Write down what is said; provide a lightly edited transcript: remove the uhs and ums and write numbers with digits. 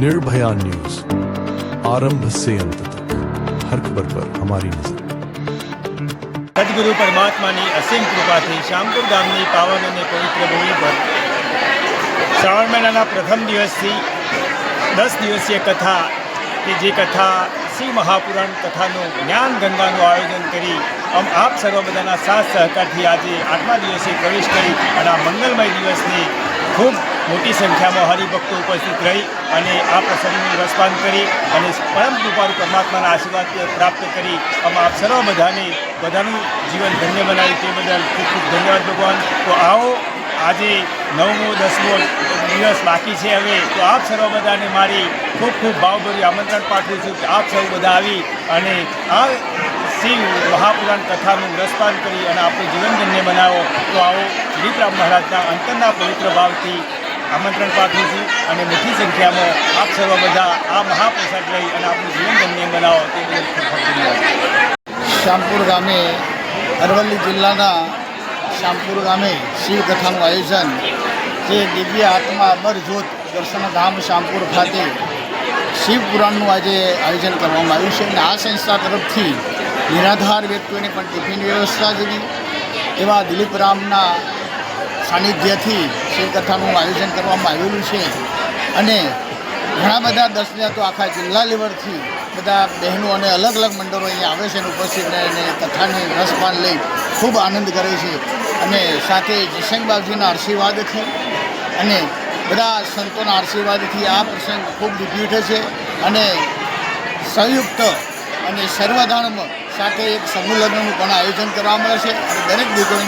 Nirbhaya news, आरंभ से अंत तक हर खबर पर हमारी नजर। સદગુરુ પરમાત્માની અસીમ કૃપાથી શામપુર ગામની પાવન અને પવિત્ર ભૂમિ પર શ્રાવણ મહિનાના પ્રથમ દિવસથી 10 દિવસીય કથા કે જે કથા શ્રી મહાપુરાણ કથાનું જ્ઞાન ગંગાનું આયોજન કરી આપ સર્વ બધાના સાથ સહકારથી આજે 8મા દિવસે પ્રવેશ કરી અને આ મંગલમય દિવસની ખૂબ મોટી સંખ્યામાં હરિભક્તો ઉપસ્થિત રહી અને આ પ્રસંગનું રસપાન કરી અને પરમ કૃપાળુ પરમાત્માના આશીર્વાદ પ્રાપ્ત કરી આપ સર્વ બધાનું જીવન ધન્ય બનાવી તે બદલ ખૂબ ખૂબ ધન્યવાદ ભગવાન. તો આવો આજે 9મો 10મો દિવસ બાકી છે હવે, તો આપ સર્વ બધાને મારી ખૂબ ખૂબ ભાવભર્યું આમંત્રણ પાઠવું છું કે આપ સૌ બધા આવી અને આ શિવ મહાપુરાણ કથાનું રસપાન કરી અને આપણું જીવન ધન્ય બનાવો. તો આવો દિલીપરામ મહારાજના અંતરના પવિત્ર ભાવથી આમંત્રણ પાઠવું છું અને મોટી સંખ્યામાં આપ સર્વ બધા આ મહાપ્રસાદ લઈ અને આપણું જીવન ધન્ય બનાવો તે બદલ ખૂબ ખૂબ ધન્યવાદ. શામપુર ગામે અરવલ્લી જિલ્લાના શામપુર ગામે શિવકથાનું આયોજન જે દિવ્ય આત્મા અમરજ્યોત દર્શનધામ શામપુર ખાતે શિવપુરાણનું આજે આયોજન કરવામાં આવ્યું છે અને આ સંસ્થા તરફથી નિરાધાર વ્યક્તિઓને પણ ટિફિન વ્યવસ્થા જેવી એવા દિલીપરામના સાનિધ્યથી શિવકથાનું આયોજન કરવામાં આવેલું છે અને ઘણા બધા દર્શનીય તો આખા જિલ્લા લેવલથી બધા બહેનો અને અલગ અલગ મંડળો અહીંયા આવે છે અને ઉપસ્થિત રહીને કથાની રસપાન લઈ ખૂબ આનંદ કરે છે અને સાથે જયશંકર બાપજીના આશીર્વાદથી અને બધા સંતોના આશીર્વાદથી આ પ્રસંગ ખૂબ દીપી ઉઠે છે અને સંયુક્ત અને સર્વધર્મ સાથે એક સમૂહ લગ્નનું પણ આયોજન કરવામાં આવે છે અને દરેક દીકરીને